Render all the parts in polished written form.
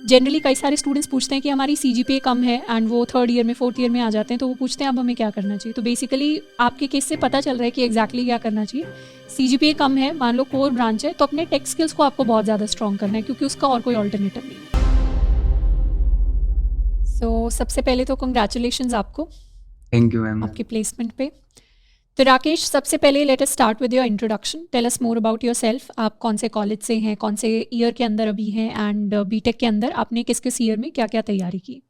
Generally कई सारे students पूछते हैं कि हमारी सीजीपीए कम है एंड वो थर्ड ईयर में फोर्थ ईयर में आ जाते हैं, तो वो पूछते हैं अब हमें क्या करना चाहिए। तो बेसिकली आपके केस से पता चल रहा है कि एग्जैक्टली क्या करना चाहिए। सीजीपीए कम है, मान लो कोर ब्रांच है, तो अपने टेक स्किल्स को आपको बहुत ज़्यादा स्ट्रॉन्ग करना है क्योंकि उसका और कोई ऑल्टरनेटिव नहीं है। सबसे पहले तो कंग्रेचुलेशंस आपको थैंक यू मैम। आपके प्लेसमेंट पे। तो राकेश, सबसे पहले let us start with your introduction. Tell us more about yourself. आप कौन से कॉलेज से हैं, कौन से ईयर के अंदर अभी हैं, एंड बीटेक के अंदर आपने किस किस ईयर में क्या क्या तैयारी की।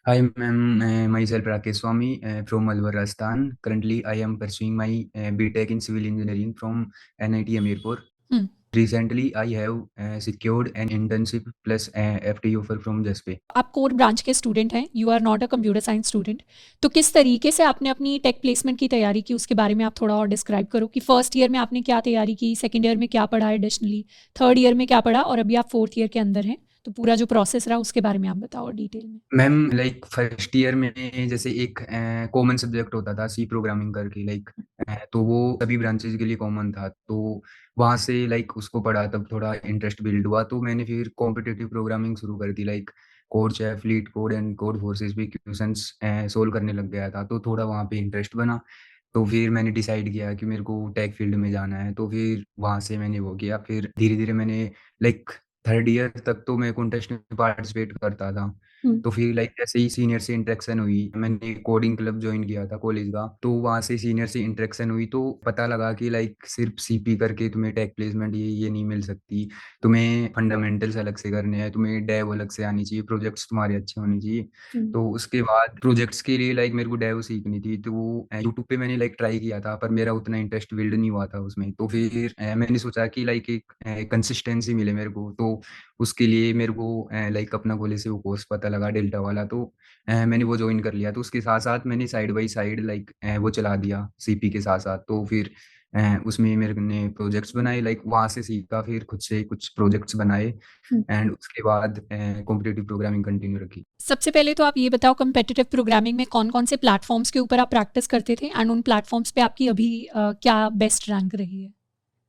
Hi ma'am, myself Rakesh Swami from Alwar, Rajasthan. Currently, I am pursuing my BTech in Civil Engineering from NIT Amirpur. Hmm. Recently, I have secured an internship plus FTE offer from JSP. आप core branch के student हैं, you are not a computer science student. तो किस तरीके से आपने अपनी take placement की तैयारी की, उसके बारे में आप थोड़ा और डिस्क्राइब करो कि फर्स्ट ईयर में आपने क्या तैयारी की, सेकेंड ईयर में क्या पढ़ा एडिशनली, थर्ड ईयर में क्या पढ़ा, और अभी आप फोर्थ ईयर के अंदर हैं। तो पूरा जो प्रोसेस रहा उसके बारे में आप बताओ डिटेल में। मैम लाइक फर्स्ट ईयर में जैसे एक कॉमन सब्जेक्ट होता था सी प्रोग्रामिंग करके लाइक, तो वो सभी ब्रांचेज के लिए कॉमन था। तो वहाँ से लाइक उसको पढ़ा, तब थोड़ा इंटरेस्ट बिल्ड हुआ, तो मैंने फिर कॉम्पिटिटिव प्रोग्रामिंग शुरू कर दी। Like CodeChef, LeetCode and Codeforces भी क्वेश्चंस सोल्व करने लग गया था, तो थोड़ा वहाँ पे इंटरेस्ट बना। तो फिर मैंने डिसाइड किया कि मेरे को टेक फील्ड में जाना है, तो फिर वहाँ से मैंने वो किया। फिर धीरे धीरे मैंने लाइक थर्ड ईयर तक तो मैं कॉन्टेस्ट में पार्टिसिपेट करता था। हम्म। तो फिर लाइक जैसे ही सीनियर से इंटरेक्शन हुई, मैंने कोडिंग क्लब ज्वाइन किया था कॉलेज का, तो वहाँ से सीनियर से इंटरेक्शन हुई, तो पता लगा कि लाइक सिर्फ सीपी करके तुम्हें टेक प्लेसमेंट ये नहीं मिल सकती। तुम्हें फंडामेंटल्स अलग से करने हैं, तुम्हें डेव अलग से आनी चाहिए, प्रोजेक्ट्स तुम्हारे अच्छे होने चाहिए। हम्म। तो उसके बाद प्रोजेक्ट्स के लिए लाइक मेरे को डेव सीखनी थी, तो यूट्यूब पे मैंने लाइक ट्राई किया था, पर मेरा उतना इंटरेस्ट बिल्ड नहीं हुआ था उसमें। तो फिर मैंने सोचा कि लाइक एक कंसिस्टेंसी मिले मेरे को, तो उसके लिए मेरे को लाइक अपना कॉलेज से वो कोर्स पता लगा डेल्टा वाला, तो मैंने वो ज्वाइन कर लिया। तो उसके साथ साथ मैंने साइड बाई साइड लाइक वो चला दिया सीपी के साथ साथ। तो फिर उसमें मेरे ने प्रोजेक्ट्स बनाए, लाइक वहाँ से सीखा, फिर खुद से कुछ प्रोजेक्ट्स बनाए हम्म। एंड उसके बाद कॉम्पिटिटिव प्रोग्रामिंग कंटिन्यू रखी। सबसे पहले तो आप ये बताओ कम्पिटिटिव प्रोग्रामिंग में कौन कौन से प्लेटफॉर्म्स के ऊपर आप प्रैक्टिस करते थे, एंड उन प्लेटफॉर्म्स पे आपकी अभी क्या बेस्ट रैंक रही है।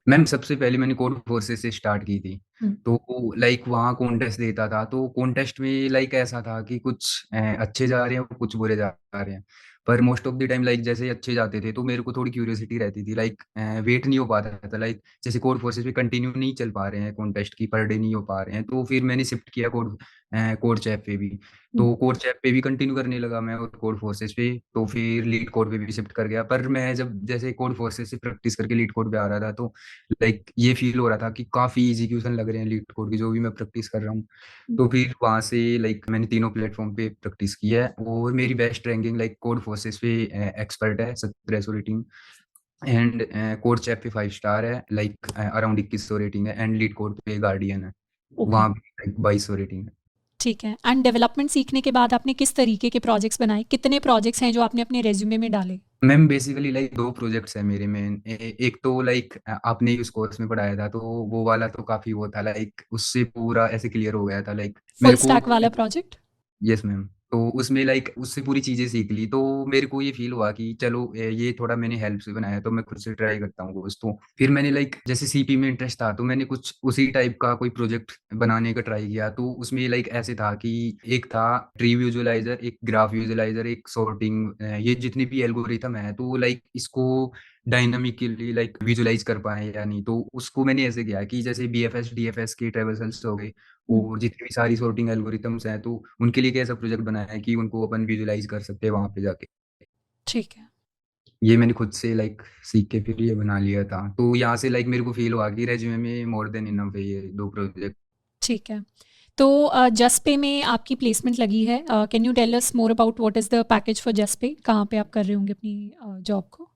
मैम सबसे पहले मैंने कोड फोर्सेस से स्टार्ट की थी। हम्म। तो लाइक वहाँ कॉन्टेस्ट देता था, तो कॉन्टेस्ट में लाइक ऐसा था कि कुछ अच्छे जा रहे हैं, कुछ बुरे जा रहे हैं। पर most of the time like जैसे अच्छे जाते थे, तो मेरे को थोड़ी क्यूरियोसिटी रहती थी, लाइक वेट नहीं हो पाता था। लाइक जैसे कोड फोर्सेस पे कंटिन्यू नहीं चल पा रहे हैं, कॉन्टेस्ट की पर डे नहीं हो पा रहे हैं, तो फिर मैंने शिफ्ट किया कोड चैप पे भी। हम्म। तो कोड चैप पे भी कंटिन्यू करने लगा मैं, और कोड फोर्सेस पे तो फिर लीड कोड पे भी शिफ्ट कर गया। पर मैं जब जैसे कोड फोर्सेस से प्रैक्टिस करके लीड कोड पे आ रहा था, तो लाइक ये फील हो रहा था कि काफी इजी क्वेश्चन लग रहे हैं लीड कोड की, जो भी मैं प्रैक्टिस कर रहा हूँ। तो फिर वहां से लाइक मैंने तीनों प्लेटफॉर्म पे प्रैक्टिस की है, और मेरी best ranking like code forces पे एक्सपर्ट है 1700 रेटिंग, एंड कोड चैप पे 5 स्टार है, लाइक अराउंड 2100 रेटिंग है, एंड लीड कोड पे गार्डियन है, ओके। वहाँ पे लाइक 2200 रेटिंग है। ठीक है। एंड डेवलपमेंट सीखने के बाद आपने किस तरीके के प्रोजेक्ट्स बनाए, कितने प्रोजेक्ट्स हैं जो आपने अपने रेज्यूमे में डाले। मैम बेसिकली लाइक दो प्रोजेक्ट्स है मेरे में। एक तो लाइक आपने उस कोर्स में पढ़ाया था, तो वो वाला तो काफी वो था, लाइक उससे पूरा ऐसे क्लियर हो गया था लाइक फुल मेरे को। स्टैक वाला प्रोजेक्ट। Yes ma'am. तो उसमें लाइक उससे पूरी चीजें सीख ली, तो मेरे को ये फील हुआ कि चलो ये थोड़ा मैंने हेल्प से बनाया, तो मैं खुद से ट्राई करता हूँ कोर्स। तो फिर मैंने लाइक जैसे सीपी में इंटरेस्ट था, तो मैंने कुछ उसी टाइप का कोई प्रोजेक्ट बनाने का ट्राई किया। तो उसमें लाइक ऐसे था कि एक था ट्री विजुअलाइजर, एक ग्राफ विजुअलाइजर, एक सॉर्टिंग, ये जितनी भी एल्गोरिथम है, तो लाइक इसको डायनामिकली लाइक विजुअलाइज कर पाए या नहीं। तो उसको मैंने ऐसे किया कि जैसे बीएफएस डीएफएस के ट्रेवर्सल्स हो गए, और जितनी भी सारी सॉर्टिंग एल्गोरिथम्स हैं, तो उनके लिए कैसा प्रोजेक्ट बनाया है कि उनको अपन विजुअलाइज कर सकते हैं वहां पे जाके। ठीक है। ये मैंने खुद से लाइक सीख के फिर ये बना लिया था। तो यहाँ से लाइक मेरे को फील हुआ कि रेज्यूमे में मोर देन इनफ है ये दो प्रोजेक्ट। ठीक है। तो जस्ट पे में आपकी प्लेसमेंट लगी है। Can you tell us more about what is the package for just pay, कहाँ पे आप कर रहे होंगे अपनी जॉब को।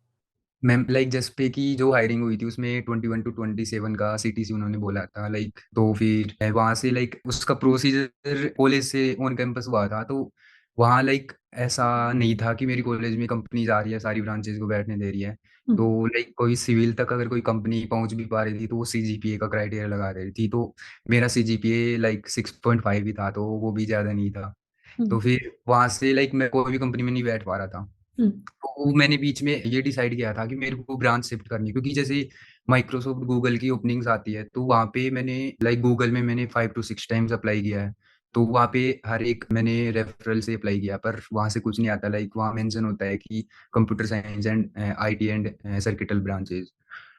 मैम लाइक जस्ट पे की जो हायरिंग हुई थी, उसमें 21 to 27 का सीटीसी उन्होंने बोला था लाइक। तो फिर वहां से लाइक उसका प्रोसीजर कॉलेज से ऑन कैंपस हुआ था, तो वहाँ लाइक ऐसा नहीं था कि मेरी कॉलेज में कंपनीज आ रही है, सारी ब्रांचेज को बैठने दे रही है। हम्म। तो लाइक कोई सिविल तक अगर कोई कंपनी पहुंच भी पा रही थी, तो वो सीजीपीए का क्राइटेरिया लगा रही थी। तो मेरा सीजीपीए लाइक 6.5 ही था, तो वो भी ज्यादा नहीं था। हम्म। तो फिर वहां से लाइक मैं कोई भी कंपनी में नहीं बैठ पा रहा था। हम्म। तो मैंने बीच में ये डिसाइड किया था कि मेरे को ब्रांच शिफ्ट करनी है, क्योंकि जैसे माइक्रोसॉफ्ट गूगल की ओपनिंग्स आती है, तो वहाँ पे मैंने लाइक गूगल में मैंने 5 टू 6 टाइम्स अप्लाई किया है। तो वहाँ पे हर एक मैंने रेफरल से अप्लाई किया, पर वहाँ से कुछ नहीं आता। लाइक वहाँ मेंशन होता है कि computer science and IT and circuital branches.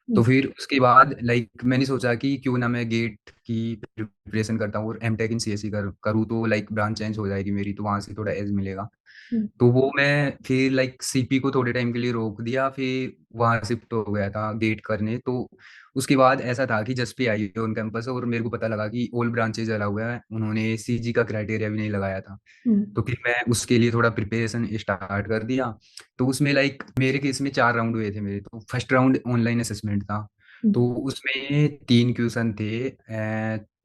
तो हुँ, फिर उसके बाद लाइक मैंने सोचा कि क्यों ना मैं गेट की प्रिपरेशन करता हूँ और एमटेक इन सीएसई करूँ, तो लाइक ब्रांच चेंज हो जाएगी मेरी, तो वहाँ से थोड़ा एज मिलेगा। हुँ, तो वो मैं फिर लाइक सीपी को थोड़े टाइम के लिए रोक दिया, फिर वहाँ शिफ्ट हो गया था गेट करने। तो उसके बाद ऐसा था कि जस्ट पे आई है ऑन कैंपस, और मेरे को पता लगा कि ऑल ब्रांचेज अलाउ है, उन्होंने सीजी का क्राइटेरिया भी नहीं लगाया था। हुँ, तो फिर मैं उसके लिए थोड़ा प्रिपरेशन स्टार्ट कर दिया। तो उसमें लाइक मेरे केस में 4 राउंड हुए थे मेरे। तो फर्स्ट राउंड ऑनलाइन असेसमेंट था। हुँ, तो उसमें 3 क्वेश्चन थे,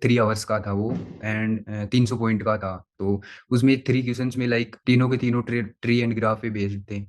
3 आवर्स का था वो, एंड 300 पॉइंट का था। तो उसमें 3 क्वेश्चंस में लाइक तीनों के तीनों ट्री एंड ग्राफ पे बेस्ड थे।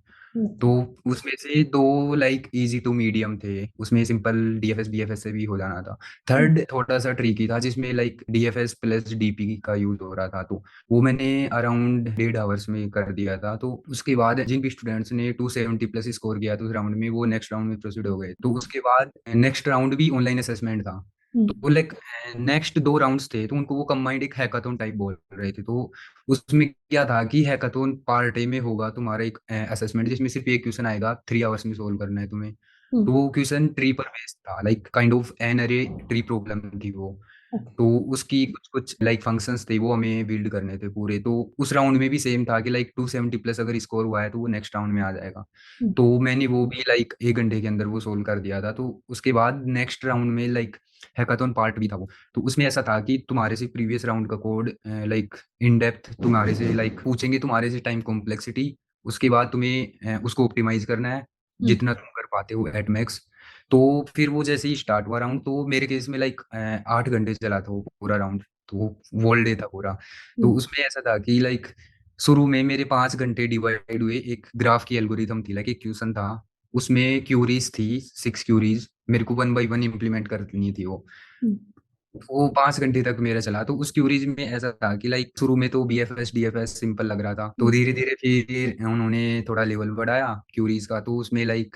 तो ओके। उसमें से 2 लाइक ईज़ी टू मीडियम थे, उसमें सिंपल डीएफएस से भी हो जाना था। हुँ, थर्ड थोड़ा-सा ट्रिकी था, जिसमें लाइक डीएफएस प्लस डीपी का यूज़ हो रहा था, तो वो मैंने अराउंड डेढ़ आवर्स में कर दिया था। तो उसके बाद जिन भी स्टूडेंट्स ने 270 प्लस स्कोर किया था उस राउंड में, वो नेक्स्ट राउंड में प्रोसीड हो गए। तो उसके बाद नेक्स्ट राउंड भी ऑनलाइन असेसमेंट था। हुँ, तो लाइक नेक्स्ट 2 राउंड्स थे, तो उनको वो कंबाइंड एक हैकाथॉन टाइप बोल रहे थे। तो उसमें क्या था कि हैकाथॉन पार्ट ए में होगा तुम्हारा एक असेसमेंट, जिसमें सिर्फ एक क्वेश्चन आएगा, 3 आवर्स में सोल्व करना है तुम्हें। हुँ, तो वो क्वेश्चन ट्री पर बेस्ड था, लाइक काइंड ऑफ एन अरे ट्री प्रॉब्लम थी वो। ओके। तो उसकी कुछ-कुछ लाइक फंक्शंस थे, वो हमें बिल्ड करने थे पूरे। तो उस राउंड में भी सेम था कि लाइक 270 प्लस अगर स्कोर हुआ है तो वो नेक्स्ट राउंड में आ जाएगा। हुँ, तो मैंने वो भी लाइक 1 घंटे के अंदर वो सोल्व कर दिया था। तो उसके बाद नेक्स्ट राउंड में लाइक हैकाथॉन पार्ट भी था वो। तो उसमें ऐसा था कि तुम्हारे से प्रीवियस राउंड का कोड लाइक इन डेप्थ तुम्हारे से लाइक पूछेंगे, तुम्हारे से टाइम कॉम्प्लेक्सिटी, उसके बाद तुम्हें उसको ऑप्टिमाइज़ करना है, हुँ, जितना तुम कर पाते हो एट मैक्स। तो फिर वो जैसे ही स्टार्ट हुआ राउंड, तो मेरे केस में लाइक 8 घंटे चला था वो पूरा राउंड। तो वो वोल डे था पूरा। तो हुँ, उसमें ऐसा था कि लाइक शुरू में मेरे 5 घंटे डिवाइड हुए, एक ग्राफ की एल्गोरिथम थी, लाइक एक क्वेश्चन था, उसमें क्यूरीज थी 6 क्यूरीज, मेरे को 1 बाय 1 इम्प्लीमेंट करनी थी वो। हुँ, वो 5 घंटे तक मेरा चला। तो उस क्यूरीज में ऐसा था कि लाइक शुरू में तो बीएफएस डीएफएस सिंपल लग रहा था, तो हुँ, धीरे-धीरे फिर उन्होंने थोड़ा लेवल बढ़ाया क्यूरीज का, तो उसमें लाइक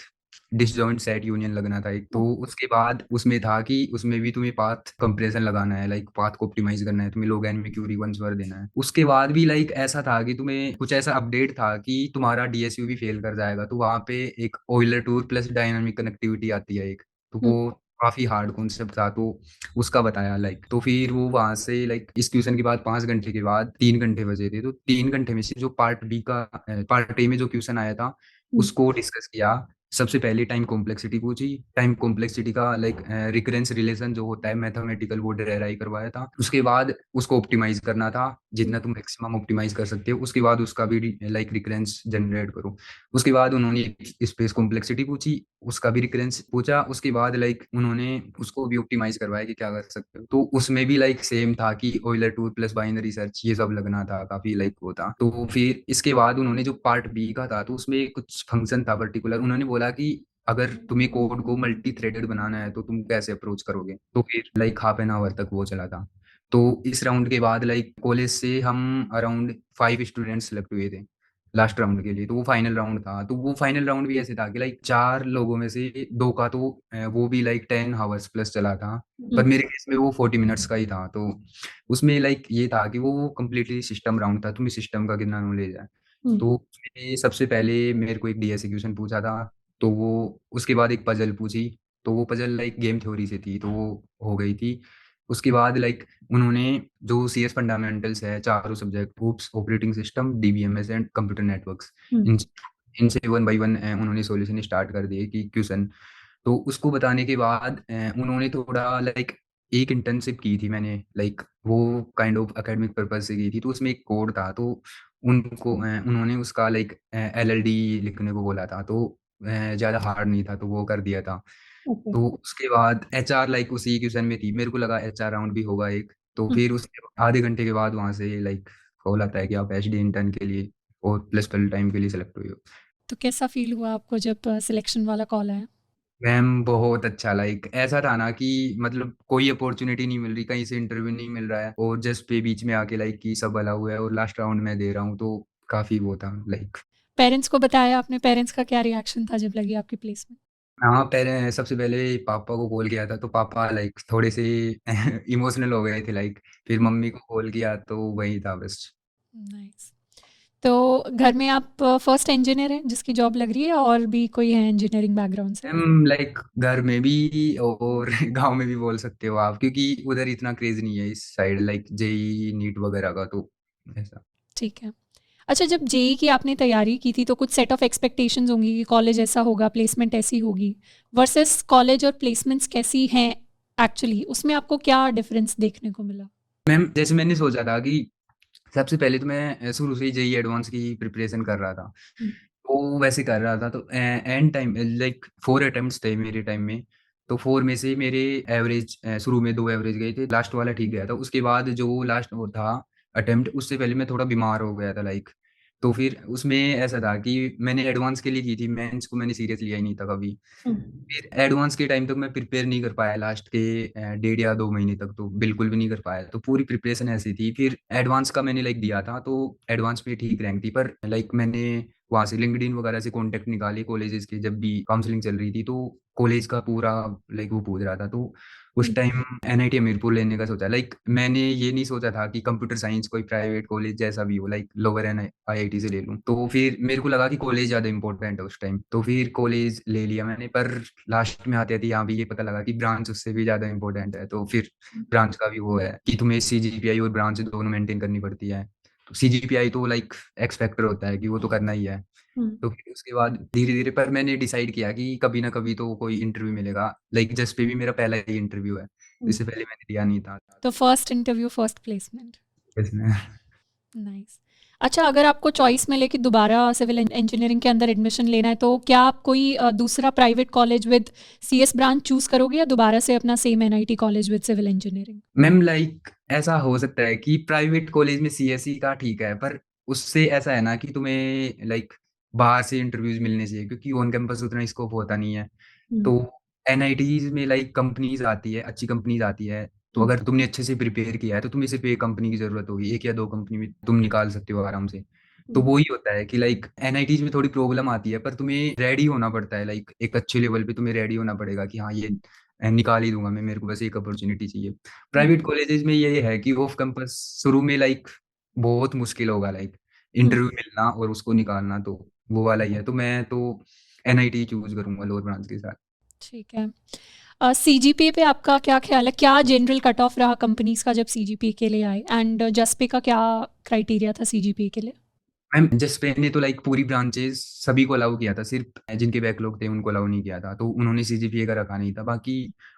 डिसजॉइंट सेट यूनियन लगना था एक। तो ओके। उसके बाद उसमें था कि उसमें भी तुम्हें पाथ कंप्रेशन लगाना है, लाइक पाथ को ऑप्टिमाइज़ करना है, तुम्हें log n में क्यूरी वंस वर देना है। उसके बाद भी लाइक ऐसा था कि तुम्हें कुछ ऐसा अपडेट था कि तुम्हारा डीएसयू भी फेल कर जाएगा। तो वहाँ पे एक oiler tour plus dynamic connectivity आती है एक, तो हुँ, वो काफ़ी हार्ड कॉन्सेप्ट था। तो उसका बताया लाइक, तो फिर वो वहाँ से लाइक इस क्वेश्चन के बाद 5 घंटे के बाद 3 घंटे बचे थे। तो 3 घंटे में से जो पार्ट बी का पार्ट ए में जो क्वेश्चन आया था, हुँ, उसको डिस्कस किया। सबसे पहले टाइम कॉम्प्लेक्सिटी पूछी। टाइम कॉम्प्लेक्सिटी का लाइक रिकरेंस रिलेशन जो होता है मैथमेटिकल, वो डिराइव करवाया था। उसके बाद उसको ऑप्टिमाइज़ करना था, हुँ, जितना तुम मैक्सिमम ऑप्टिमाइज़ कर सकते हो। उसके बाद उसका भी लाइक रिकरेंस जनरेट करो। उसके बाद उन्होंने स्पेस कॉम्प्लेक्सिटी पूछी, उसका भी रिकरेंस पूछा। उसके बाद लाइक उन्होंने उसको भी ऑप्टिमाइज़ करवाया कि क्या कर सकते हो। तो उसमें भी लाइक सेम था कि oiler tour plus binary search ये सब लगना था, काफ़ी लाइक वो था। तो फिर इसके बाद उन्होंने जो पार्ट बी का था, तो उसमें कुछ फंक्शन था पर्टिकुलर। उन्होंने बोला कि अगर तुम्हें कोड को मल्टी थ्रेडेड बनाना है तो तुम कैसे अप्रोच करोगे? तो फिर लाइक हाफ एन आवर तक वो चला था। तो इस राउंड के बाद लाइक कॉलेज से हम अराउंड 5 स्टूडेंट्स सेलेक्ट हुए थे लास्ट राउंड के लिए। तो वो फाइनल राउंड था। तो वो फाइनल राउंड भी ऐसे था कि लाइक 4 लोगों में से 2 का तो वो भी लाइक 10 हावर्स प्लस चला था। हुँ, पर मेरे केस में वो 40 मिनट्स का ही था। तो उसमें लाइक ये था कि वो कंप्लीटली सिस्टम राउंड था, तुम्हें सिस्टम का कितना नॉलेज है। हुँ, तो उसमें सबसे पहले मेरे को एक डीएस इक्वेशन पूछा था, तो वो उसके बाद एक पजल पूछी। तो वो पजल लाइक गेम थ्योरी से थी, तो वो हो गई थी। उसके बाद लाइक उन्होंने जो सीएस फंडामेंटल्स है, चारों subject OOPs, operating system, DBMS and computer networks, हुँ, इन इनसे वन बाय वन उन्होंने सॉल्यूशन स्टार्ट कर दिए कि क्वेश्चन। तो उसको बताने के बाद उन्होंने थोड़ा लाइक एक इंटर्नशिप की थी मैंने, लाइक वो काइंड ऑफ एकेडमिक पर्पज़ से की थी। तो उसमें एक कोड था, तो उनको उन्होंने उसका लाइक एलएलडी लिखने को बोला था। तो ज़्यादा हार्ड नहीं था, तो वो कर दिया था। ओके। तो उसके बाद एचआर लाइक उसी क्वेश्चन में थी। मेरे को लगा एचआर राउंड भी होगा एक। तो हुँ, फिर उसके आधे घंटे के बाद वहाँ से लाइक कॉल आता है कि आप एचडी इंटर्न के लिए और प्लस फुल टाइम के लिए सेलेक्ट हुए हो। तो कैसा फ़ील हुआ आपको जब सिलेक्शन वाला कॉल आया? मैम बहुत अच्छा, लाइक ऐसा था ना कि मतलब कोई अपॉर्चुनिटी नहीं मिल रही, कहीं से इंटरव्यू नहीं मिल रहा है, और जस्ट पे बीच में आके लाइक कि सब भला हुआ है और लास्ट राउंड में दे रहा हूँ, तो काफ़ी वो था लाइक। पेरेंट्स को बताया आपने? पेरेंट्स का क्या रिएक्शन था जब लगी आपकी प्लेसमेंट? हाँ, पहले सबसे पहले पापा को कॉल किया था तो पापा लाइक थोड़े से इमोशनल हो गए थे लाइक। फिर मम्मी को कॉल किया तो वही था बस। नाइस। तो घर में आप फर्स्ट इंजीनियर हैं जिसकी जॉब लग रही है, और भी कोई है इंजीनियरिंग बैकग्राउंड से? मैम लाइक घर में भी और गांव में भी बोल सकते हो आप, क्योंकि उधर इतना क्रेज नहीं है इस साइड लाइक जेई नीट वगैरह का, तो ऐसा। ठीक है। अच्छा, जब जेई की आपने तैयारी की थी तो कुछ सेट ऑफ एक्सपेक्टेशंस होंगी कि कॉलेज ऐसा होगा, प्लेसमेंट ऐसी होगी, वर्सेस कॉलेज और प्लेसमेंट्स कैसी हैं एक्चुअली, उसमें आपको क्या डिफरेंस देखने को मिला? मैम जैसे मैंने सोचा था कि सबसे पहले तो मैं शुरू से ही जेई एडवांस की प्रिपरेशन कर रहा था, हुँ, तो वैसे कर रहा था तो एंड टाइम लाइक 4 अटेम्प्ट्स थे मेरे टाइम में। तो 4 में से मेरे एवरेज शुरू में 2 एवरेज गए थे, लास्ट वाला ठीक गया था। उसके बाद जो लास्ट वो था अटेम्प्ट, उससे पहले मैं थोड़ा बीमार हो गया था लाइक। तो फिर उसमें ऐसा था कि मैंने एडवांस के लिए की थी, मेंस को मैंने सीरियस लिया ही नहीं था कभी। हुँ, फिर एडवांस के टाइम तक मैं प्रिपेयर नहीं कर पाया, लास्ट के डेढ़ या 2 महीने तक तो बिल्कुल भी नहीं कर पाया। तो पूरी प्रिपरेशन ऐसी थी। फिर एडवांस का मैंने लाइक दिया था, तो एडवांस में ठीक रैंक थी, पर लाइक मैंने वहाँ से लिंक्डइन वगैरह से कॉन्टैक्ट निकाले कॉलेजेस के, जब भी काउंसलिंग चल रही थी तो कॉलेज का पूरा लाइक वो पूछ रहा था। तो उस हुँ, टाइम एनआईटी हमीरपुर लेने का सोचा। लाइक मैंने ये नहीं सोचा था कि कंप्यूटर साइंस कोई प्राइवेट कॉलेज जैसा भी हो, लाइक लोअर एन आईआईटी से ले लूँ। तो फिर मेरे को लगा कि कॉलेज ज़्यादा इंपॉर्टेंट है उस टाइम, तो फिर कॉलेज ले लिया मैंने। पर लास्ट में आते-आते यहाँ भी ये पता लगा कि ब्रांच उससे भी ज़्यादा इंपॉर्टेंट है। तो फिर ब्रांच का भी वो है कि तुम्हें सीजीपीआई और ब्रांच दोनों मेंटेन करनी पड़ती है। तो सीजीपीआई तो लाइक एक्स फैक्टर होता है कि वो तो करना ही है। हुँ, तो फिर उसके बाद धीरे-धीरे पर मैंने डिसाइड किया कि कभी ना कभी तो कोई इंटरव्यू मिलेगा। लाइक जस्ट पे भी मेरा पहला ही इंटरव्यू है। हुँ। इससे पहले मैंने दिया नहीं था। तो फर्स्ट इंटरव्यू, फर्स्ट प्लेसमेंट। इसमें नाइस। अच्छा, अगर आपको चॉइस मिले कि दोबारा सिविल इंजीनियरिंग के अंदर एडमिशन लेना है, तो क्या आप कोई दूसरा private college with CS branch choose करोगे, या दोबारा से अपना same NIT college with civil engineering? Ma'am like ऐसा हो सकता है कि प्राइवेट कॉलेज में सीएसई का ठीक है, पर उससे ऐसा है ना कि तुम्हें लाइक बाहर से इंटरव्यूज़ मिलने चाहिए, क्योंकि ऑन कैंपस उतना स्कोप होता नहीं है। हुँ, तो एनआईटीज़ में लाइक कंपनीज़ आती है, अच्छी कंपनीज़ आती है, तो हुँ, अगर तुमने अच्छे से प्रिपेयर किया है, तो तुम्हें सिर्फ़ एक कंपनी की ज़रूरत होगी, 1 या 2 कंपनी में तुम निकाल सकते हो आराम से। तो हुँ, वो ही होता है कि लाइक एनआईटीज़ में थोड़ी प्रॉब्लम आती है, पर तुम्हें रेडी होना पड़ता है, लाइक एक अच्छे लेवल पे तुम्हें रेडी होना पड़ेगा कि हाँ, ये निकाल ही दूँगा मैं, मेरे को बस एक अपॉर्च्युनिटी चाहिए। हुँ, प्राइवेट कॉलेजेस में ये है कि ऑफ कैंपस शुरू में लाइक बहुत मुश्किल होगा, लाइक हुँ। इंटरव्यू मिलना और उसको निकालना, तो वो वाला ही है। तो मैं तो एनआईटी चूज़ करूँगा लोअर ब्रांच के साथ। ठीक है। सीजीपीए पे आपका क्या ख़्याल है? क्या जनरल कट ऑफ रहा कंपनीज़ का जब सीजीपीए के लिए आए, एंड जस्ट पे का क्या क्राइटेरिया था सीजीपीए के लिए? मैम जसप्रे ने तो लाइक पूरी ब्रांचेस सभी को अलाउ किया था, सिर्फ़ जिनके बैकलॉग थे उनको अलाउ नहीं किया था। तो उन्होंने सीजीपीए का रखा नहीं था। बाकी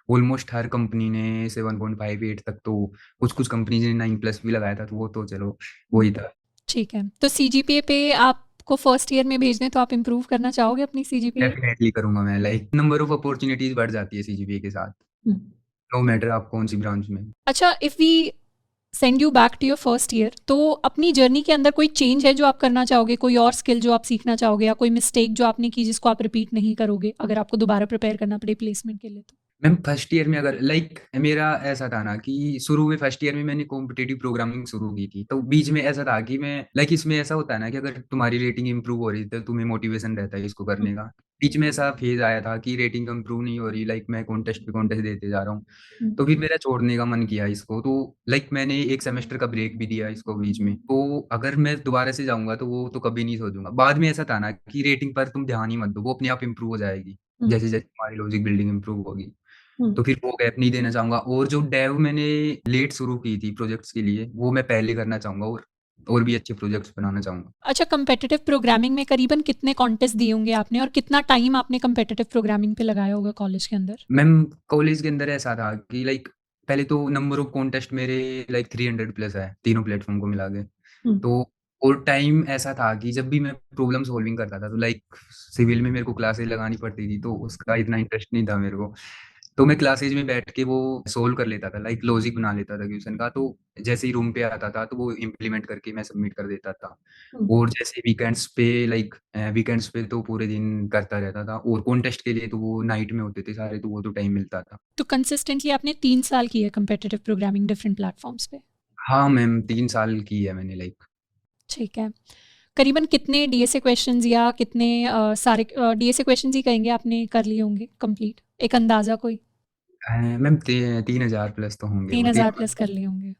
ऑलमोस्ट हर कंपनी ने 7.58 तक, तो कुछ-कुछ कंपनीज़ ने 9 प्लस भी लगाया था, तो वो तो चलो हुँ, वही था। ठीक है। तो सीजीपीए पे आपको फर्स्ट ईयर में भेज दें तो आप इम्प्रूव करना चाहोगे अपनी सीजीपीए? डेफ़िनेटली करूँगा मैं, लाइक नंबर ऑफ अपॉर्च्युनिटीज़ बढ़ जाती है सीजीपीए के साथ, हुँ। नो मैटर आप कौन-सी ब्रांच में। अच्छा, if we send you back to your first year, तो अपनी जर्नी के अंदर कोई चेंज है जो आप करना चाहोगे, कोई और स्किल जो आप सीखना चाहोगे, या कोई मिस्टेक जो आपने की जिसको आप रिपीट नहीं करोगे अगर आपको दोबारा प्रिपेयर करना पड़े प्लेसमेंट के लिए तो? मैम फर्स्ट ईयर में अगर लाइक मेरा ऐसा था ना कि शुरू में फर्स्ट ईयर में मैंने कॉम्पिटिटिव प्रोग्रामिंग शुरू की थी, तो बीच में ऐसा था कि मैं लाइक इसमें ऐसा होता है ना कि अगर तुम्हारी रेटिंग इंप्रूव हो रही है तो तुम्हें मोटिवेशन रहता है इसको हुँ, करने का। बीच में ऐसा फेज आया था कि रेटिंग इंप्रूव नहीं हो रही, लाइक मैं कॉन्टेस्ट पे कॉन्टेस्ट देते जा रहा हूँ। हुँ, तो फिर मेरा छोड़ने का मन किया इसको, तो लाइक मैंने एक सेमेस्टर का ब्रेक भी दिया इसको बीच में। तो अगर मैं दोबारा से जाऊंगा तो वो तो कभी नहीं सोचूंगा। बाद में ऐसा था ना कि रेटिंग पर तुम ध्यान ही मत दो, वो अपने आप इंप्रूव हो जाएगी हुँ, जैसे जैसे तुम्हारी लॉजिक बिल्डिंग इंप्रूव होगी। हुँ। तो फिर वो गैप नहीं देना चाहूँगा, और जो डेव मैंने लेट शुरू की थी प्रोजेक्ट्स के लिए, वो मैं पहले करना चाहूँगा, और भी अच्छे प्रोजेक्ट्स बनाना चाहूँगा। अच्छा, कम्पेटिटिव प्रोग्रामिंग में करीबन कितने कॉन्टेस्ट दिए होंगे आपने, और कितना टाइम आपने कम्पेटिटिव प्रोग्रामिंग पे लगाया होगा कॉलेज के अंदर? मैम कॉलेज के अंदर ऐसा था कि लाइक पहले तो नंबर ऑफ कॉन्टेस्ट मेरे लाइक 300 प्लस है, तीनों प्लेटफ़ॉर्म को मिला के। हुँ, तो और टाइम ऐसा था कि जब भी मैं प्रॉब्लम सॉल्विंग करता था, तो लाइक सिविल में मेरे को क्लासेस लगानी पड़ती थी, तो उसका इतना इंटरेस्ट नहीं था मेरे को। तो मैं क्लासेज में बैठ के वो सोल्व कर लेता था, लाइक लॉजिक बना लेता था क्वेश्चन का। तो जैसे ही रूम पे आता था तो वो इम्प्लीमेंट करके मैं सबमिट कर देता था। हुँ। और जैसे वीकेंड्स पे लाइक वीकेंड्स पे तो पूरे दिन करता रहता था, और कॉन्टेस्ट के लिए तो वो नाइट में होते थे सारे, तो वो तो टाइम मिलता था। तो कंसिस्टेंटली आपने 3 साल की है कम्पेटिटिव प्रोग्रामिंग डिफरेंट प्लेटफ़ॉर्म्स पे। हाँ मैम 3 साल की है मैंने लाइक। ठीक है। करीबन कितने डीएसए क्वेश्चंस या कितने सारे डीएसए क्वेश्चंस ही कहेंगे आपने कर लिए होंगे कंप्लीट, एक अंदाज़ा कोई? मैम 3,000 प्लस तो होंगे वो 3000 प्लस कर लिए होंगे।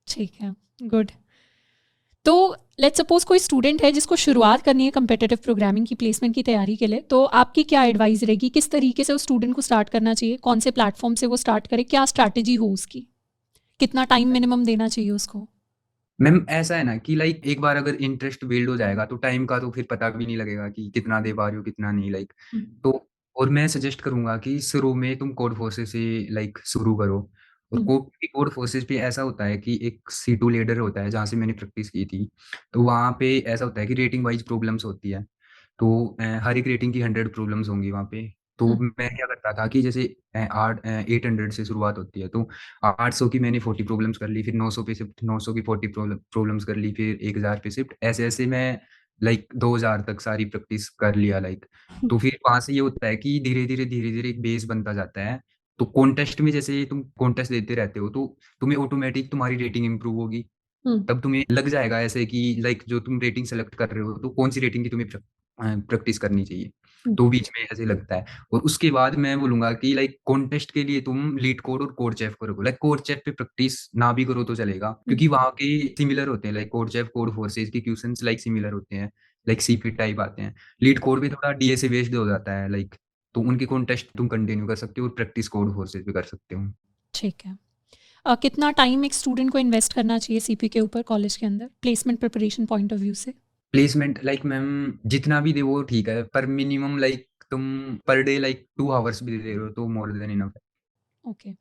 ठीक है, गुड। तो लेट्स सपोज कोई स्टूडेंट है जिसको शुरुआत करनी है कंपेटिटिव प्रोग्रामिंग की प्लेसमेंट की तैयारी के लिए, तो आपकी क्या एडवाइस रहेगी? किस तरीके से उस स्टूडेंट को स्टार्ट करना चाहिए? कौन से प्लेटफॉर्म से वो स्टार्ट करे? क्या स्ट्रैटेजी हो उसकी? कितना टाइम मिनिमम देना चाहिए उसको? मैम ऐसा है ना कि लाइक एक बार अगर इंटरेस्ट बिल्ड हो जाएगा तो टाइम का तो फिर पता भी नहीं लगेगा कि कितना दे पा रही हो कितना नहीं लाइक। तो और मैं सजेस्ट करूंगा कि शुरू में तुम कोड फोर्सेस से लाइक शुरू करो। और कोड फोर्सेस पे ऐसा होता है कि एक C2 लीडर होता है जहाँ से मैंने प्रैक्टिस की थी। तो वहाँ पे ऐसा होता है कि रेटिंग वाइज प्रॉब्लम्स होती है। तो हर एक रेटिंग की 100 प्रॉब्लम्स होंगी वहाँ पे। तो मैं क्या करता था कि जैसे 800 से शुरुआत होती है तो 800 की मैंने 40 प्रॉब्लम्स कर ली, फिर 900 पे शिफ्ट, 900 की 40 प्रॉब्लम्स कर ली, फिर 1000 पे शिफ्ट, ऐसे ऐसे मैं लाइक 2000 तक सारी प्रैक्टिस कर लिया लाइक। तो फिर वहां से ये होता है कि धीरे धीरे एक बेस बनता जाता है। तो कॉन्टेस्ट में जैसे तुम कॉन्टेस्ट देते रहते हो तो तुम्हें ऑटोमेटिक तुम्हारी रेटिंग इंप्रूव होगी। तब तुम्हें लग जाएगा ऐसे कि लाइक जो तुम रेटिंग सेलेक्ट कर रहे हो तो कौन सी रेटिंग की तुम्हें प्रैक्टिस करनी चाहिए। तो बीच में ऐसे लगता है। और उसके बाद मैं बोलूंगा कि लाइक कॉन्टेस्ट के लिए तुम लीड कोड और कोड चेफ करो। लाइक कोड चेफ पे प्रैक्टिस ना भी करो तो चलेगा क्योंकि वहाँ के सिमिलर होते हैं। Like code chef code forces के क्वेश्चंस लाइक सिमिलर होते हैं, लाइक सीपी टाइप आते हैं। लीड कोड पे थोड़ा डीएसए बेस्ड हो जाता है लाइक। तो उनके कॉन्टेस्ट तुम कंटिन्यू कर सकते हो और प्रैक्टिस कोड फोर्सेज पे कर सकते हो। ठीक है। कितना टाइम एक स्टूडेंट को इन्वेस्ट करना चाहिए सीपी के ऊपर कॉलेज के अंदर placement preparation point of view से? प्लेसमेंट लाइक मैम जितना भी दे वो ठीक है, पर मिनिमम लाइक तुम पर डे लाइक 2 आवर्स भी दे रहे हो तो मोर देन इनफ है। ओके।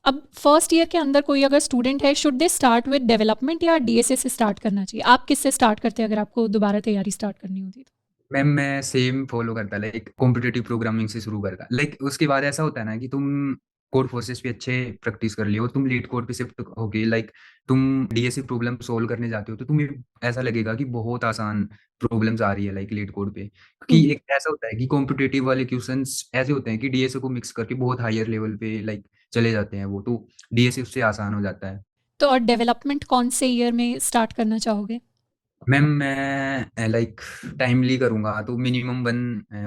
अब फर्स्ट ईयर के अंदर कोई अगर स्टूडेंट है, should they start with development या डीएसए से स्टार्ट करना चाहिए? आप किससे स्टार्ट करते हैं अगर आपको दोबारा तैयारी स्टार्ट करनी होती तो? मैम मैं सेम फॉलो करता लाइक कॉम्पिटेटिव प्रोग्रामिंग से शुरू करता लाइक। उसके बाद ऐसा होता है ना कि तुम कोड फोर्सेस पे अच्छे प्रैक्टिस कर लियो, तुम लीड कोड पे शिफ्ट होगे लाइक तुम डीएसए प्रॉब्लम सोल्व करने जाते हो तो तुम्हें ऐसा लगेगा कि बहुत आसान प्रॉब्लम्स आ रही है लाइक लीड कोड पे। क्योंकि एक ऐसा होता है कि कॉम्पिटेटिव वाले क्वेश्चंस ऐसे होते हैं कि डीएसए को मिक्स करके बहुत हायर लेवल पे लाइक चले जाते हैं वो, तो डीएसए उससे आसान हो जाता है। तो और डेवलपमेंट कौन से ईयर में स्टार्ट करना चाहोगे? मैम मैं लाइक टाइमली करूंगा तो मिनिमम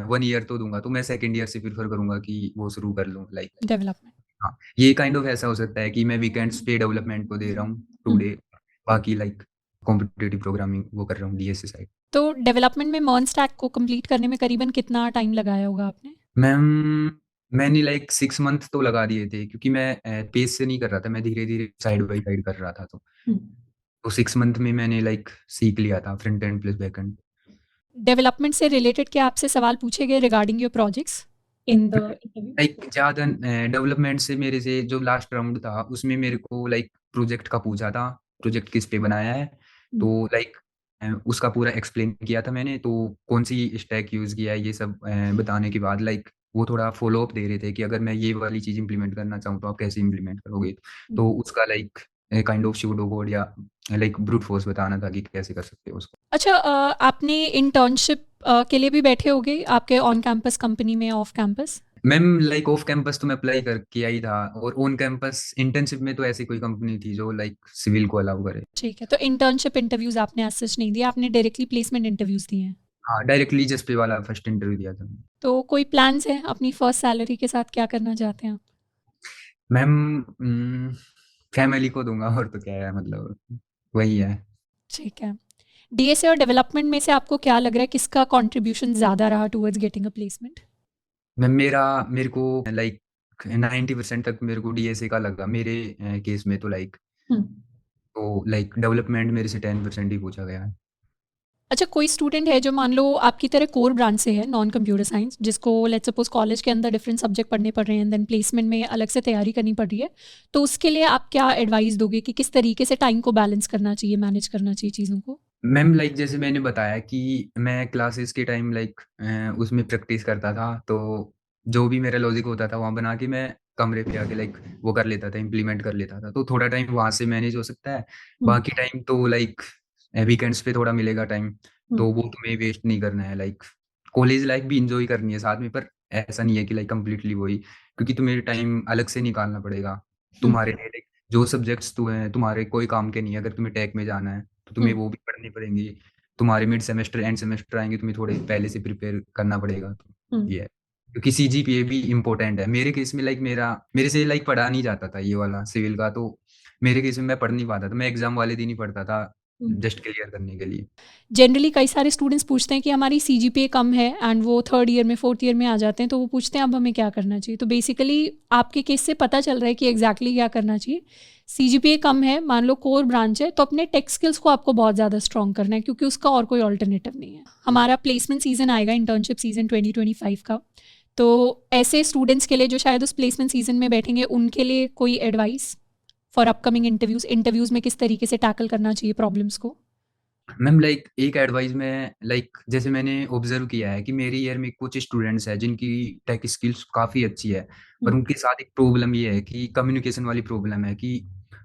1 ईयर तो दूंगा, तो मैं सेकेंड ईयर से प्रीफर करूंगा कि वो शुरू कर लूँ लाइक। डेवलपमेंट। हाँ, ये काइंड ऑफ ऐसा हो सकता है कि मैं वीकेंड्स पे डेवलपमेंट को दे रहा हूँ 2 डे, बाकी लाइक कॉम्पिटेटिव प्रोग्रामिंग वो कर रहा हूँ डीएसए साइड। तो डेवलपमेंट में मर्न स्टैक को कंप्लीट करने में करीबन कितना टाइम लगाया होगा आपने? मैम मैंने लाइक 6 मंथ तो लगा दिए थे क्योंकि मैं पेस से नहीं कर रहा था, मैं धीरे धीरे साइड बाई साइड कर रहा था। तो 6 मंथ में मैंने लाइक सीख लिया था front end plus back and. Development से रिलेटेड क्या आपसे सवाल पूछे गए regarding your projects in the interview? Like ज़्यादा डेवलपमेंट से मेरे से जो लास्ट राउंड था उसमें मेरे को लाइक प्रोजेक्ट का पूछा था, प्रोजेक्ट किस पे बनाया है। तो लाइक उसका पूरा एक्सप्लेन किया था मैंने, तो कौन सी स्टैक यूज़ किया है ये सब बताने के बाद लाइक वो थोड़ा फॉलो अप दे रहे थे कि अगर मैं ये वाली चीज़ इंप्लीमेंट करना चाहूँ तो आप कैसे इंप्लीमेंट करोगे। तो उसका like kind of pseudo code या लाइक ब्रूट फोर्स बताना था कि कैसे कर सकते हो उसको। अच्छा, आपने इंटर्नशिप के लिए भी बैठे होगे आपके ऑन कैंपस कंपनी में, off campus? Ma'am like off campus तो मैं अप्लाई कर किया ही था, और ऑन कैंपस इंटर्नशिप में तो ऐसी कोई कंपनी थी जो लाइक सिविल को अलाउ करे। ठीक है, तो इंटर्नशिप इंटरव्यूज आपने एज सच नहीं दिए, आपने डायरेक्टली प्लेसमेंट इंटरव्यूज दिए हैं। हाँ, डायरेक्टली जस्ट पे वाला फर्स्ट इंटरव्यू दिया था। तो कोई प्लान्स है अपनी फर्स्ट सैलरी के साथ, क्या करना चाहते हैं आप? मैम फैमिली को दूंगा और तो क्या है, मतलब वही है। ठीक है। डीएसए और डेवलपमेंट में से आपको क्या लग रहा है किसका कंट्रीब्यूशन ज़्यादा रहा towards getting a placement? Ma'am मेरे को लाइक 90% तक मेरे को डीएसए का लगा मेरे केस में, तो लाइक तो लाइक डेवलपमेंट मेरे से 10% ही पूछा गया है। अच्छा, कोई स्टूडेंट है जो मान लो आपकी तरह कोर ब्रांच से है, नॉन कंप्यूटर साइंस, जिसको लेट्स सपोज कॉलेज के अंदर डिफरेंट सब्जेक्ट पढ़ने पड़ रहे हैं, देन प्लेसमेंट में अलग से तैयारी करनी पड़ रही है, तो उसके लिए आप क्या एडवाइस दोगे कि किस तरीके से टाइम को बैलेंस करना चाहिए, मैनेज करना चाहिए चीज़ों को? मैम लाइक जैसे मैंने बताया कि मैं क्लासेस के टाइम लाइक उसमें प्रैक्टिस करता था, तो जो भी मेरा लॉजिक होता था वहाँ बना के मैं कमरे पे आके लाइक वो कर लेता था, इम्प्लीमेंट कर लेता था। तो थोड़ा टाइम वहाँ से मैनेज हो सकता है। बाकी टाइम तो लाइक वीकेंड्स पे थोड़ा मिलेगा टाइम, तो वो तुम्हें वेस्ट नहीं करना है। लाइक कॉलेज लाइफ भी इंजॉय करनी है साथ में, पर ऐसा नहीं है कि लाइक कंप्लीटली वही, क्योंकि तुम्हें टाइम अलग से निकालना पड़ेगा तुम्हारे लिए। लाइक जो सब्जेक्ट्स तुम्हें तुम्हारे कोई काम के नहीं है, अगर तुम्हें टेक में जाना है तो तुम्हें वो भी पढ़नी पड़ेंगी। तुम्हारे मिड सेमेस्टर एंड सेमेस्टर आएंगे, तुम्हें थोड़े पहले से प्रिपेयर करना पड़ेगा। तो हम्म। ये है, क्योंकि सीजीपीए भी इम्पोर्टेंट है मेरे केस में। लाइक मेरे से लाइक पढ़ा नहीं जाता था ये वाला सिविल का, तो मेरे केस में मैं पढ़ नहीं पाता था, मैं एग्जाम वाले दिन ही पढ़ता था जस्ट क्लियर करने के लिए। जनरली कई सारे स्टूडेंट्स पूछते हैं कि हमारी सीजीपीए कम है एंड वो थर्ड ईयर में फोर्थ ईयर में आ जाते हैं, तो वो पूछते हैं अब हमें क्या करना चाहिए। तो बेसिकली आपके केस से पता चल रहा है कि एग्जैक्टली क्या करना चाहिए। सीजीपीए कम है, मान लो कोर ब्रांच है, तो अपने टेक स्किल्स को आपको बहुत ज़्यादा स्ट्रॉन्ग करना है, क्योंकि उसका और कोई ऑल्टरनेटिव नहीं है। हमारा प्लेसमेंट सीजन आएगा, इंटर्नशिप सीजन 2025 का, तो ऐसे स्टूडेंट्स के लिए जो शायद उस प्लेसमेंट सीजन में बैठेंगे, उनके लिए कोई एडवाइस फॉर अपकमिंग इंटरव्यूज़ में किस तरीके से टैकल करना चाहिए प्रॉब्लम्स को? मैम लाइक एक एडवाइस में लाइक जैसे मैंने ऑब्जर्व किया है कि मेरे ईयर में कुछ स्टूडेंट्स हैं जिनकी टेक स्किल्स काफ़ी अच्छी है, पर उनके साथ एक प्रॉब्लम ये है कि कम्युनिकेशन वाली प्रॉब्लम है कि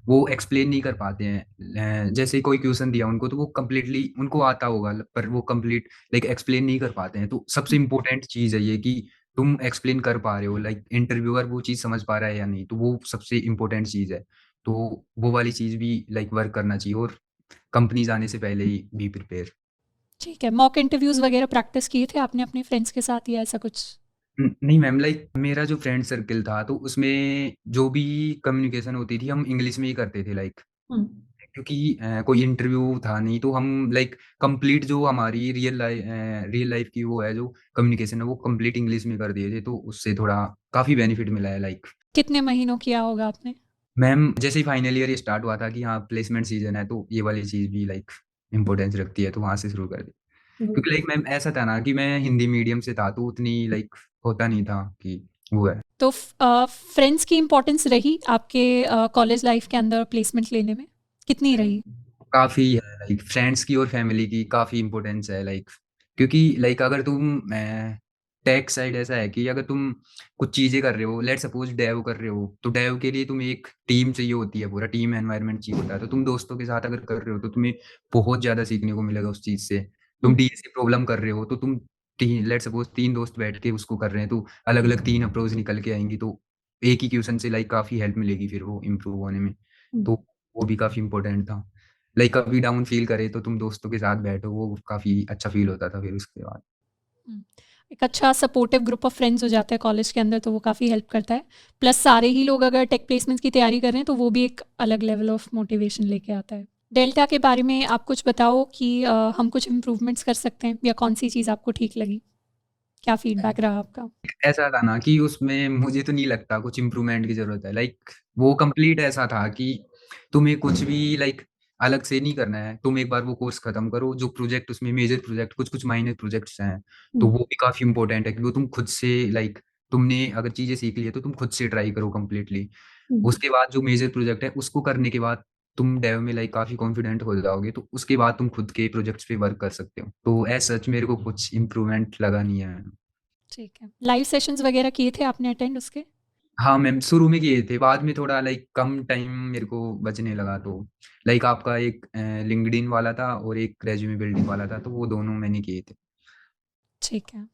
वो एक्सप्लेन नहीं कर पाते हैं। जैसे कोई क्वेश्चन दिया उनको तो वो कम्प्लीटली उनको आता होगा, पर वो कंप्लीट लाइक एक्सप्लेन नहीं कर पाते हैं। तो सबसे इम्पोर्टेंट चीज़ है ये कि तुम एक्सप्लेन कर पा रहे हो, लाइक इंटरव्यूअर वो चीज़ समझ पा रहा है या नहीं, तो वो सबसे इम्पोर्टेंट चीज़ है। तो वो वाली चीज़ भी लाइक वर्क करना चाहिए, और कंपनीज आने से पहले ही बी प्रिपेयर। ठीक है, मॉक इंटरव्यूज़ वगैरह प्रैक्टिस किए थे आपने अपने फ्रेंड्स के साथ या ऐसा कुछ? नहीं मैम, लाइक मेरा जो फ्रेंड सर्कल था तो उसमें जो भी कम्युनिकेशन होती थी हम इंग्लिश में ही करते थे, लाइक हुँ। क्योंकि कोई इंटरव्यू था नहीं, तो हम लाइक कंप्लीट जो हमारी रियल लाइफ की वो है जो कम्युनिकेशन है वो कंप्लीट इंग्लिश में कर दिए थे, तो उससे थोड़ा काफ़ी बेनिफिट मिला है। लाइक कितने महीनों किया होगा आपने? मैम जैसे ही फाइनल ईयर स्टार्ट हुआ था कि हाँ प्लेसमेंट सीजन है, तो ये वाली चीज़ भी लाइक इम्पोर्टेंस रखती है, तो वहाँ से शुरू कर दी। गुड। क्योंकि लाइक मैम ऐसा था ना कि मैं हिंदी मीडियम से था, तो उतनी लाइक होता नहीं था कि वो है। तो फ्रेंड्स की इम्पोर्टेंस रही आपके कॉलेज लाइफ के अंदर प्लेसमेंट लेने में? कितनी रही? काफ़ी है, लाइक फ्रेंड्स की और फैमिली की काफ़ी इम्पोर्टेंस है, लाइक क्योंकि लाइक अगर तुम टेक साइड ऐसा है कि अगर तुम कुछ चीज़ें कर रहे हो, लेट सपोज डेव कर रहे हो, तो डेव के लिए तुम्हें एक टीम चाहिए होती है, पूरा टीम एनवायरनमेंट चाहिए होता है। तो तुम दोस्तों के साथ अगर कर रहे हो तो तुम्हें बहुत ज़्यादा सीखने को मिलेगा उस चीज़ से। हुँ। तुम डीएसए प्रॉब्लम कर रहे हो तो तुम तीन लेट सपोज तीन दोस्त बैठ के उसको कर रहे हैं, तो अलग अलग तीन अप्रोच निकल के आएंगी, तो एक ही क्वेश्चन से लाइक काफ़ी हेल्प मिलेगी फिर वो इम्प्रूव होने में। हुँ। तो वो भी काफ़ी इम्पोर्टेंट था। लाइक कभी डाउन फील करे तो तुम दोस्तों के साथ बैठो, वो काफ़ी अच्छा फील होता था फिर उसके बाद। हुँ। एक अच्छा सपोर्टिव ग्रुप ऑफ फ्रेंड्स हो जाता है कॉलेज के अंदर, तो वो काफ़ी हेल्प करता है। प्लस सारे ही लोग अगर टेक प्लेसमेंट्स की तैयारी कर रहे हैं, तो वो भी एक अलग लेवल ऑफ मोटिवेशन लेके आता है। डेल्टा के बारे में आप कुछ बताओ कि हम कुछ इम्प्रूवमेंट्स कर सकते हैं, या कौन-सी चीज़ आपको ठीक लगी? क्या फीडबैक रहा आपका? ऐसा था ना कि उसमें मुझे तो नहीं लगता कुछ इम्प्रूवमेंट की ज़रूरत है। लाइक वो कंप्लीट ऐसा था कि तुम्हें कुछ भी लाइक अलग से नहीं करना है। तुम एक बार वो कोर्स खत्म करो, जो प्रोजेक्ट उसमें मेजर प्रोजेक्ट कुछ-कुछ माइनर प्रोजेक्ट्स हैं, तो हुँ। वो भी काफ़ी इम्पोर्टेंट है कि वो तुम खुद से लाइक तुमने अगर चीज़ें सीख ली है तो तुम खुद से ट्राई करो कंप्लीटली। हुँ। उसके बाद जो मेजर प्रोजेक्ट है उसको करने के बाद तुम डेव में लाइक काफ़ी कॉन्फिडेंट हो जाओगे, तो उसके बाद तुम खुद के प्रोजेक्ट्स पे वर्क कर सकते हो। तो एज़ सच मेरे को कुछ इम्प्रूवमेंट लगा नहीं है। ठीक है। लाइव सेशंस वगैरह किए थे आपने अटेंड उसके? हाँ मैम, शुरू में किए थे, बाद में थोड़ा लाइक कम टाइम मेरे को बचने लगा, तो लाइक आपका एक लिंक्डइन वाला था और एक रेज्यूमे बिल्डिंग वाला था, तो वो दोनों मैंने किए थे। ठीक है।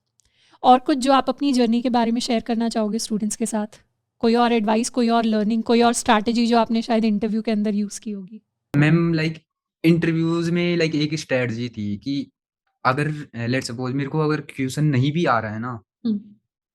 और कुछ जो आप अपनी जर्नी के बारे में शेयर करना चाहोगे स्टूडेंट्स के साथ? कोई और एडवाइस, कोई और लर्निंग, कोई और स्ट्रैटेजी जो आपने शायद इंटरव्यू के अंदर यूज़ की होगी? मैम लाइक इंटरव्यूज में लाइक एक स्ट्रेटजी थी कि अगर लेट सपोज मेरे को अगर क्वेश्चन नहीं भी आ रहा है ना, हुँ।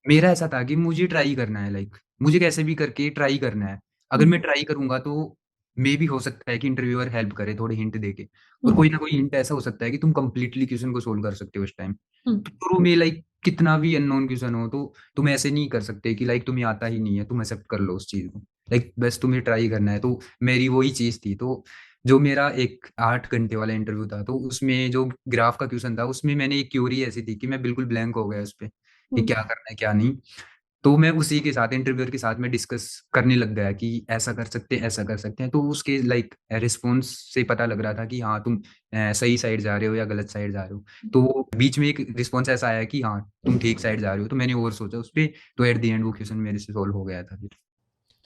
मेरा ऐसा था कि मुझे ट्राई करना है, लाइक मुझे कैसे भी करके ट्राई करना है। अगर हुँ। मैं ट्राई करूँगा तो मे बी हो सकता है कि इंटरव्यूअर हेल्प करे थोड़े हिंट देके, और हुँ। कोई ना कोई हिंट ऐसा हो सकता है कि तुम कंप्लीटली क्वेश्चन को सोल्व कर सकते हो उस टाइम। हुँ। तो शुरू में लाइक कितना भी अननोन क्वेश्चन हो तो तुम ऐसे नहीं कर सकते कि लाइक तुम्हें आता ही नहीं है, तुम एक्सेप्ट कर लो उस चीज़ को। लाइक बस तुम्हें ट्राई करना है, तो मेरी वही चीज़ थी। तो जो मेरा एक 8 घंटे वाला इंटरव्यू था, तो उसमें जो ग्राफ का क्वेश्चन था, उसमें मैंने एक क्यूरी ऐसी थी कि मैं बिल्कुल ब्लैंक हो गया उस पे, कि हुँ। क्या करना है, क्या नहीं। तो मैं उसी के साथ इंटरव्यूअर के साथ में डिस्कस करने लग गया कि ऐसा कर सकते हैं, ऐसा कर सकते हैं। तो उसके लाइक रिस्पॉन्स से पता लग रहा था कि हाँ, तुम सही साइड जा रहे हो या गलत साइड जा रहे हो। तो बीच में एक रिस्पॉन्स ऐसा आया कि हाँ, तुम ठीक साइड जा रहे हो। तो मैंने और सोचा उस पे, तो एट द एंड वो क्वेश्चन मेरे से सॉल्व हो गया था फिर।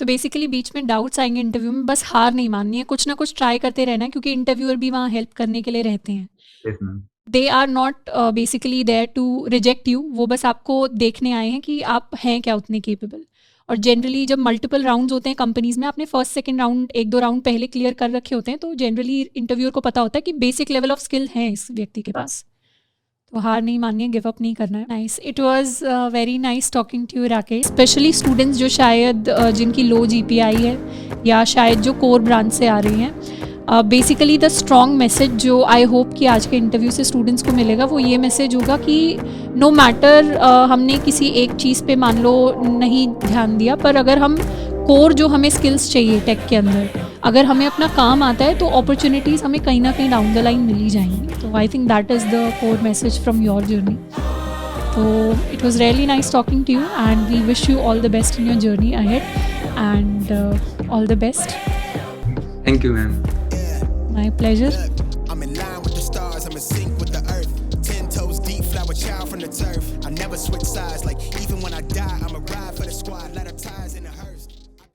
तो बेसिकली बीच में डाउट्स आएँगे इंटरव्यू में, बस हार नहीं माननी है, कुछ ना कुछ ट्राई करते रहना है, क्योंकि इंटरव्यूअर भी वहाँ हेल्प करने के लिए रहते हैं। Yes ma'am. They are not basically there to reject you, वो बस आपको देखने आए हैं कि आप हैं क्या उतने केपेबल। और जनरली जब मल्टीपल राउंड्स होते हैं कंपनीज में, आपने फर्स्ट सेकंड राउंड 1-2 राउंड पहले क्लियर कर रखे होते हैं, तो जनरली इंटरव्यूअर को पता होता है कि बेसिक लेवल ऑफ स्किल है इस व्यक्ति के पास, तो हार नहीं माननी है, गिव अप नहीं करना है। Nice, it was very nice talking to you Rakesh. Specially students जो शायद जिनकी लो जीपीआई है या शायद जो कोर ब्रांच से आ रही हैं, बेसिकली द स्ट्रॉन्ग मैसेज जो आई होप कि आज के इंटरव्यू से स्टूडेंट्स को मिलेगा वो ये मैसेज होगा कि नो मैटर हमने किसी एक चीज़ पे मान लो नहीं ध्यान दिया, पर अगर हम कोर जो हमें स्किल्स चाहिए टेक के अंदर, अगर हमें अपना काम आता है तो अपॉर्चुनिटीज़ हमें कहीं ना कहीं डाउन द लाइन मिल ही जाएंगी। तो I think that is the core message from your journey. तो it was really nice talking to you and we wish you all the best in your journey ahead and all the best. Thank you ma'am. My pleasure. I'm in line with the stars, I'm in sync with the earth. 10 toes deep, flower child from the turf. I never switch sides, like even when I die, I'ma ride for the squad. Let